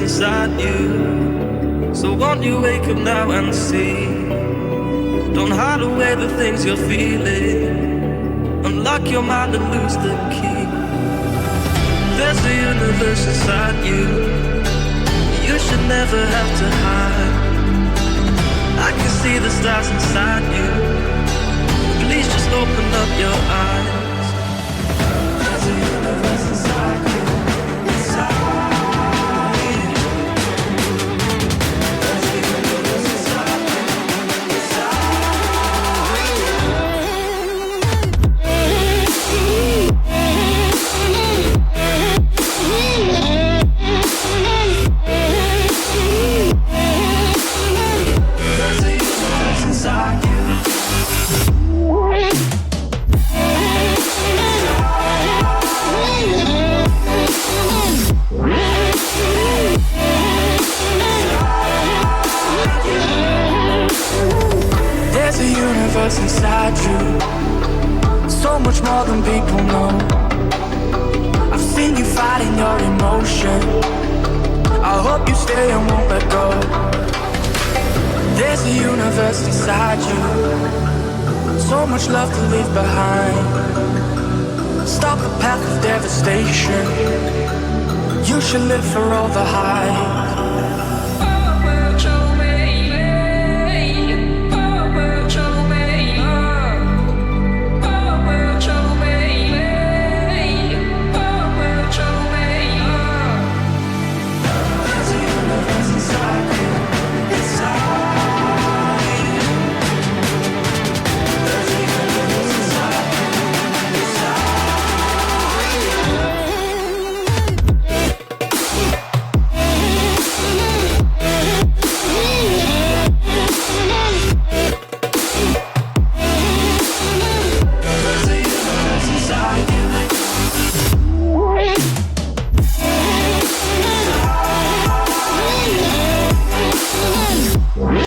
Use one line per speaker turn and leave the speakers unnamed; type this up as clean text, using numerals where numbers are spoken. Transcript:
inside you. So won't you wake up now and see? Don't hide away the things you're feeling. Unlock your mind and lose the key. There's a universe inside you. You should never have to hide. I can see the stars inside you. Please just open up your eyes. There's a universe inside you. Inside you, so much more than people know. I've seen you fighting your emotion. I hope you stay and won't let go. There's a universe inside you, so much love to leave behind. Stop the path of devastation. You should live for all the highs.